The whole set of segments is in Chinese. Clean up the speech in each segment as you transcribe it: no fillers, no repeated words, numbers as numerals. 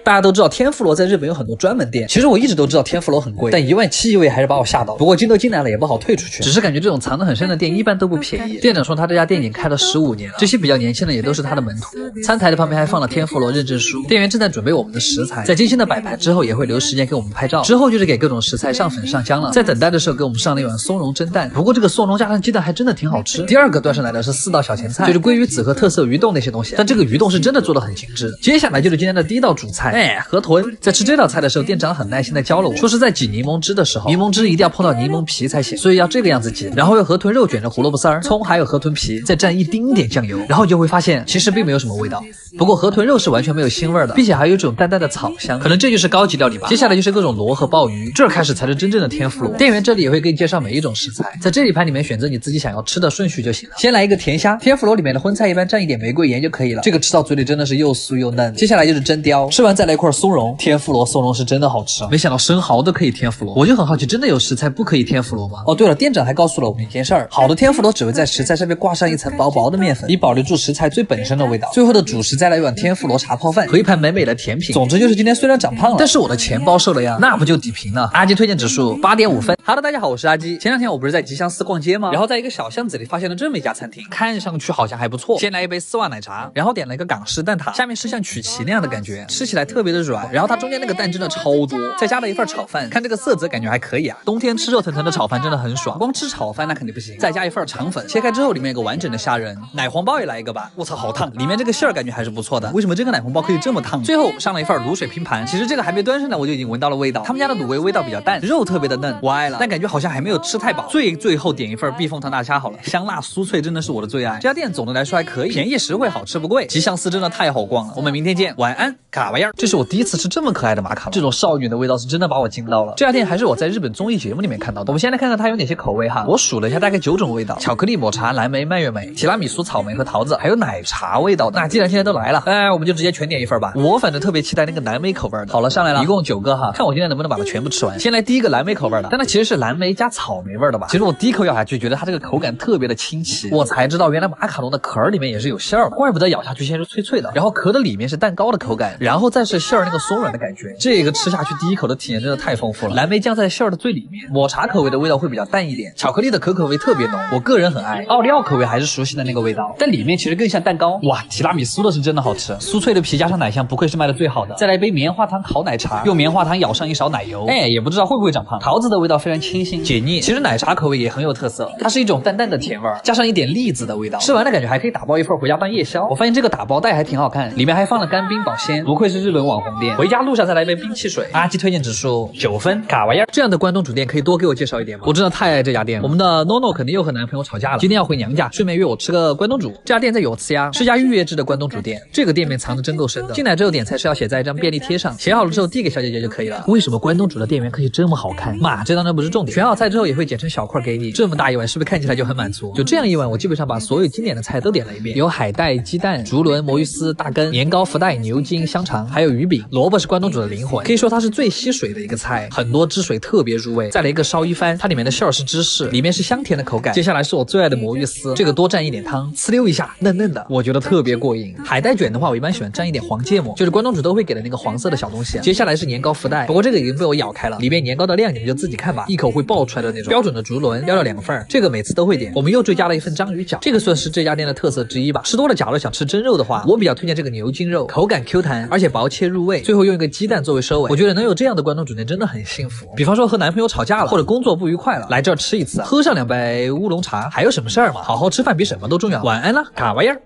大家都知道天妇罗在日本有很多专门店，其实我一直都知道天妇罗很贵，但17000一位还是把我吓到了。不过进都进来了，也不好退出去，只是感觉这种藏得很深的店一般都不便宜。店长说他这家店已经开了15年了，这些比较年轻的也都是他的门徒。餐台的旁边还放了天妇罗认证书，店员正在准备我们的食材，在精心的摆盘之后也会留时间给我们拍照，之后就是给各种食材上粉上浆了。在等待的时候给我们上了一碗松茸蒸蛋，不过这个松茸加上鸡蛋还真的挺好吃。第二个端上来的是4道小前菜，就是鲑鱼子和特色鱼冻那些东西，但这个鱼冻是真的做的很精致。接下来就是今天的第一道主菜，河豚。在吃这道菜的时候，店长很耐心的教了我，说是在挤柠檬汁的时候，柠檬汁一定要碰到柠檬皮才行，所以要这个样子挤，然后用河豚肉卷着胡萝卜丝儿、葱还有河豚皮，再蘸一丁点酱油，然后就会发现其实并没有什么味道。不过河豚肉是完全没有腥味的，并且还有一种淡淡的草香，可能这就是高级料理吧。接下来就是各种螺和鲍鱼，这儿开始才是真正的天妇罗。店员这里也会给你介绍每一种食材，在这一盘里面选择你自己想要吃的顺序就行了。先来一个甜虾，天妇罗里面的荤菜一般蘸一点玫瑰盐就可以了，这个吃到嘴里真的是又酥又嫩。接下来就是蒸鲷，吃完再来一块松茸。天妇罗松茸是真的好吃，没想到生蚝都可以天妇罗，我就很好奇，真的有食材不可以天妇罗吗？哦，对了，店长还告诉了我们一件事儿，好的天妇罗只会在食材上面挂上一层薄薄的面粉，以保留住食材最本身的味道。最后的主食再来一碗天妇罗茶泡饭和一盘美美的甜品。总之就是今天虽然长胖了，但是我的钱包瘦了呀，那不就抵平了。阿基推荐指数8.5分。Hello， 大家好，我是阿基。前两天我不是在吉祥寺逛街吗？然后在一个小巷子里发现了这么一家餐厅，看上去好像还不错。先来一杯丝袜奶茶，然后点了一个港式蛋挞，下面是像曲奇那样的感觉，吃起来特别的软，然后它中间那个蛋真的超多，再加了一份炒饭，看这个色泽感觉还可以啊。冬天吃热腾腾的炒饭真的很爽，光吃炒饭那肯定不行，再加一份肠粉，切开之后里面有个完整的虾仁，奶黄包也来一个吧。我操，好烫，里面这个馅儿感觉还是不错的。为什么这个奶黄包可以这么烫？最后我们上了一份卤水拼盘，其实这个还没端上来我就已经闻到了味道，他们家的卤味味道比较淡，肉特别的嫩，我爱了，但感觉好像还没有吃太饱。最后点一份避风塘大虾好了，香辣酥脆真的是我的最爱。这家店总的来说还可以，便宜实惠，好吃不贵。吉祥寺真的太好逛了，我们明天见，晚安，卡哇伊儿。这是我第一次吃这么可爱的马卡龙，这种少女的味道是真的把我惊到了。这家店还是我在日本综艺节目里面看到的。我们先来看看它有哪些口味哈，我数了一下，大概9种味道：巧克力、抹茶、蓝莓、蔓越莓、提拉米苏、草莓和桃子，还有奶茶味道的。那既然现在都来了，我们就直接全点一份吧。我反正特别期待那个蓝莓口味的。好了，上来了，一共9个哈，看我今天能不能把它全部吃完。先来第一个蓝莓口味的，但它其实是蓝莓加草莓味的吧。其实我第一口咬下去，觉得它这个口感特别的清奇，我才知道原来马卡龙的壳里面也是有馅儿的，怪不得咬下去先是脆脆的，然后壳的里面是蛋糕的口感，然后再是馅儿那个松软的感觉。这个吃下去第一口的体验真的太丰富了。蓝莓酱在馅儿的最里面，抹茶口味的味道会比较淡一点，巧克力的可可味特别浓，我个人很爱。奥利奥口味还是熟悉的那个味道，但里面其实更像蛋糕。哇，提拉米苏的是真的好吃，酥脆的皮加上奶香，不愧是卖的最好的。再来一杯棉花糖烤奶茶，用棉花糖舀上一勺奶油，也不知道会不会长胖。桃子的味道非常清新解腻，其实奶茶口味也很有特色，它是一种淡淡的甜味，加上一点栗子的味道，吃完的感觉还可以打包一份回家当夜宵。我发现这个打包袋还挺好看，里面还放了干冰保鲜，不愧是日本网红店。回家路上再来一杯冰汽水。阿基推荐指数9分，卡哇伊儿。这样的关东煮店可以多给我介绍一点吗？我真的太爱这家店了。我们的 NONO 肯定又和男朋友吵架了，今天要回娘家，顺便约我吃个关东煮。这家店在有次呀，是家预约制的关东煮店，这个店面藏的真够深的。进来之后点菜是要写在一张便利贴上，写好了之后递给小姐姐就可以了。为什么关东煮的店员可以这么好看？妈，这当然不是重点。选好菜之后也会剪成小块给你，这么大一碗是不是看起来就很满足？就这样一碗，我基本上把所有经典的菜都点了一遍，有海带、鸡蛋、竹轮、魔芋丝、大根、年糕、福袋、牛筋、香肠，还有鱼饼。萝卜是关东煮的灵魂，可以说它是最吸水的一个菜，很多汁水特别入味。再来一个烧一番，它里面的馅儿是芝士，里面是香甜的口感。接下来是我最爱的魔芋丝，这个多蘸一点汤，呲溜一下，嫩嫩的，我觉得特别过瘾。海带卷的话，我一般喜欢蘸一点黄芥末，就是关东煮都会给的那个黄色的小东西。接下来是年糕福袋，不过这个已经被我咬开了，里面年糕的量你们就自己看吧，一口会爆出来的那种。标准的竹轮要了2份，这个每次都会点。我们又追加了一份章鱼饺，这个算是这家店的特色之一吧。吃多了假如想吃真肉的话，我比较推荐这个牛筋肉，口感 Q 弹，而且薄切入味。最后用一个鸡蛋作为收尾，我觉得能有这样的关东煮店真的很幸福。比方说和男朋友吵架了，或者工作不愉快了，来这儿吃一次，喝上2杯乌龙茶，还有什么事儿吗？好好吃饭比什么都重要。晚安啦，卡哇伊儿。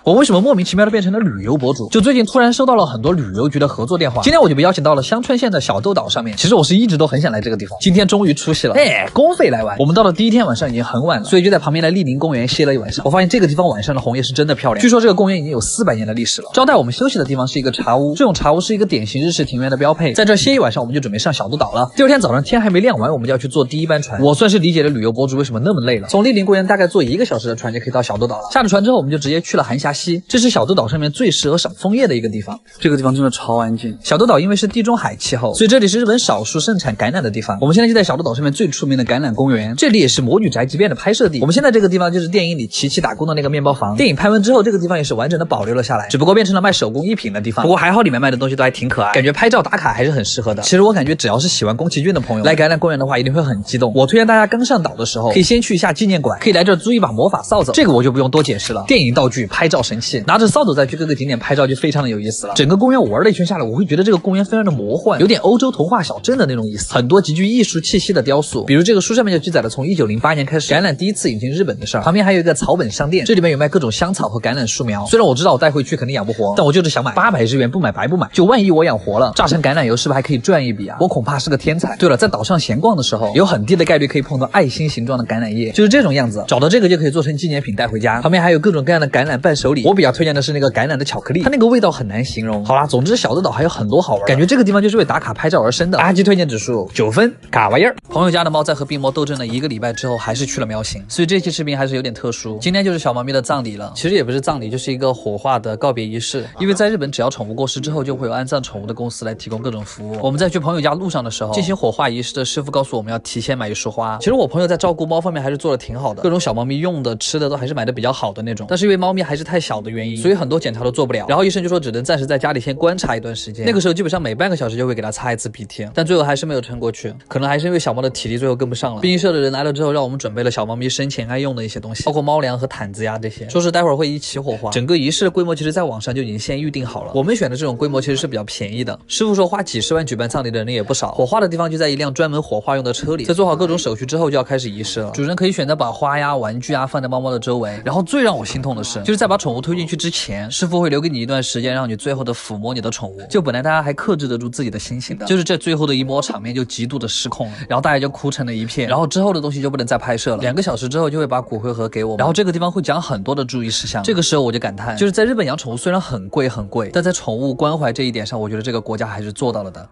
我为什么莫名其妙的变成了旅游博主？就最近突然收到了很多旅游局的合作电话，今天我就被邀请到了香川县的小豆岛上面。其实我是一直都很想来这个地方，今天终于出席了。公费来玩。我们到了第一天晚上已经很晚了，所以就在旁边的莅临公园歇了一晚上。我发现这个地方晚上的红叶是真的漂亮。据说这个公园已经有400年的历史了。招待我们休息的地方是一个茶屋，这种茶屋是一个典型日式庭园的标配。在这歇一晚上，我们就准备上小豆岛了。第二天早上天还没亮完，我们就要去坐第一班船。我算是理解了旅游博主为什么那么累了。从莅临公园大概坐1个小时的船就可以到小豆岛了。下了船之后，我们就直接去了韩霞加西，这是小豆岛上面最适合赏枫叶的一个地方。这个地方真的超安静。小豆岛因为是地中海气候，所以这里是日本少数盛产橄榄的地方。我们现在就在小豆岛上面最出名的橄榄公园，这里也是《魔女宅急便》的拍摄地。我们现在这个地方就是电影里琪琪打工的那个面包房。电影拍完之后，这个地方也是完整的保留了下来，只不过变成了卖手工艺品的地方。不过还好里面卖的东西都还挺可爱，感觉拍照打卡还是很适合的。其实我感觉只要是喜欢宫崎骏的朋友来橄榄公园的话，一定会很激动。我推荐大家刚上岛的时候，可以先去一下纪念馆，可以来这儿租一把魔法扫帚，这个我就不用多解释了。电影道具、拍照神器，拿着扫帚再去各个景点拍照就非常的有意思了。整个公园我玩了一圈下来，我会觉得这个公园非常的魔幻，有点欧洲童话小镇的那种意思。很多极具艺术气息的雕塑，比如这个书上面就记载了从1908年开始橄榄第一次引进日本的事儿。旁边还有一个草本商店，这里面有卖各种香草和橄榄树苗。虽然我知道我带回去肯定养不活，但我就是想买800日元不买白不买，就万一我养活了，榨成橄榄油是不是还可以赚一笔啊？我恐怕是个天才。对了，在岛上闲逛的时候，有很低的概率可以碰到爱心形状的橄榄叶，就是这种样子，找到这个就可以做成纪念品带回家。旁边还有各种各样的橄榄伴手礼，我比较推荐的是那个橄榄的巧克力，它那个味道很难形容。好啦，总之小豆岛还有很多好玩，感觉这个地方就是为打卡拍照而生的。垃圾推荐指数9分，卡玩意儿。朋友家的猫在和病魔斗争了1个礼拜之后，还是去了喵星，所以这期视频还是有点特殊。今天就是小猫咪的葬礼了，其实也不是葬礼，就是一个火化的告别仪式。因为在日本，只要宠物过世之后，就会有安葬宠物的公司来提供各种服务。我们在去朋友家路上的时候，进行火化仪式的师傅告诉我们要提前买一束花。其实我朋友在照顾猫方面还是做的挺好的，各种小猫咪用的、吃的都还是买的比较好的那种。但是因为猫咪还是太小的原因，所以很多检查都做不了。然后医生就说只能暂时在家里先观察一段时间。那个时候基本上每半个小时就会给它擦一次鼻涕，但最后还是没有撑过去。可能还是因为小猫的体力最后跟不上了。殡仪社的人来了之后，让我们准备了小猫咪生前爱用的一些东西，包括猫粮和毯子呀这些，说是待会儿会一起火化。整个仪式的规模其实在网上就已经先预定好了。我们选的这种规模其实是比较便宜的。师傅说花几十万举办葬礼的人也不少，火化的地方就在一辆专门火化用的车里。在做好各种手续之后，就要开始仪式了。主人可以选择把花呀、玩具啊放在猫猫的周围。然后最让我心痛的是，就是在把宠物推进去之前，师傅会留给你一段时间，让你最后的抚摸你的宠物。就本来大家还克制得住自己的心情的，就是这最后的一摸，场面就极度的失控了，然后大家就哭成了一片。然后之后的东西就不能再拍摄了，2个小时之后就会把骨灰盒给我们。然后这个地方会讲很多的注意事项。这个时候我就感叹，就是在日本养宠物虽然很贵，但在宠物关怀这一点上，我觉得这个国家还是做到了的。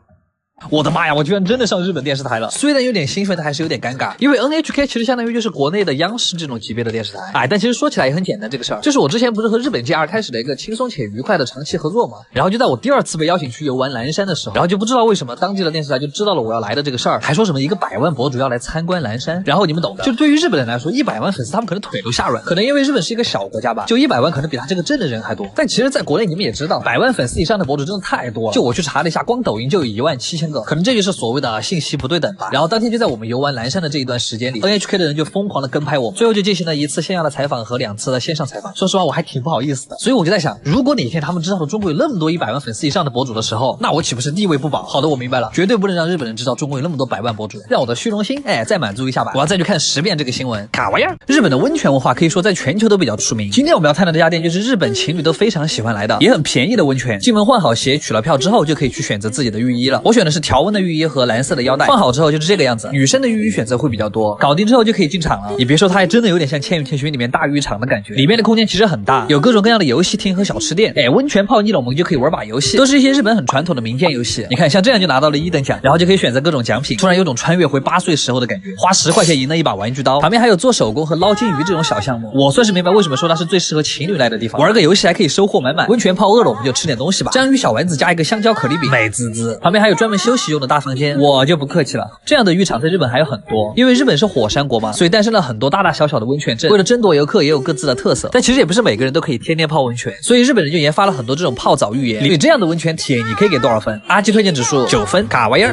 我的妈呀，我居然真的上日本电视台了！虽然有点兴奋，但还是有点尴尬，因为 NHK 其实相当于就是国内的央视这种级别的电视台。但其实说起来也很简单，这个事儿就是我之前不是和日本 JR 开始了一个轻松且愉快的长期合作嘛，然后就在我第2次被邀请去游玩蓝山的时候，然后就不知道为什么当地的电视台就知道了我要来的这个事儿，还说什么一个100万博主要来参观蓝山，然后你们懂的，就对于日本人来说，100万粉丝他们可能腿都吓软，可能因为日本是一个小国家吧，就100万可能比他这个镇的人还多。但其实在国内你们也知道，100万粉丝以上的博主真的太多了，就我去查了一下，光抖音就有17000个，可能这就是所谓的信息不对等吧。然后当天就在我们游玩蓝山的这一段时间里 ，NHK 的人就疯狂的跟拍我们，最后就进行了1次线下的采访和2次的线上采访。说实话，我还挺不好意思的，所以我就在想，如果哪天他们知道了中国有那么多100万粉丝以上的博主的时候，那我岂不是地位不保？好的，我明白了，绝对不能让日本人知道中国有那么多100万博主，让我的虚荣心再满足一下吧。我要再去看10遍这个新闻。卡玩意儿，日本的温泉文化可以说在全球都比较出名。今天我们要探的这家店就是日本情侣都非常喜欢来的，也很便宜的温泉。进门换好鞋，取了票之后就可以去选择自己的浴衣了。我选的是条纹的浴衣和蓝色的腰带，换好之后就是这个样子。女生的浴衣选择会比较多，搞定之后就可以进场了。你别说，它还真的有点像《千与千寻》里面大浴场的感觉，里面的空间其实很大，有各种各样的游戏厅和小吃店。温泉泡腻了我们就可以玩把游戏，都是一些日本很传统的民间游戏。你看像这样就拿到了1等奖，然后就可以选择各种奖品，突然有种穿越回8岁时候的感觉。花10块钱赢了一把玩具刀，旁边还有做手工和捞金鱼这种小项目。我算是明白为什么说它是最适合情侣来的地方，玩个游戏还可以收获满满。温泉泡饿了我们就吃点东西吧，章鱼小丸子加一个香蕉可丽饼，美滋滋。旁边还有专门休息用的大房间，我就不客气了。这样的浴场在日本还有很多，因为日本是火山国嘛，所以诞生了很多大大小小的温泉镇。为了争夺游客，也有各自的特色。但其实也不是每个人都可以天天泡温泉，所以日本人就研发了很多这种泡澡浴盐。所以这样的温泉体验，你可以给多少分？阿基推荐指数9分，卡玩意儿。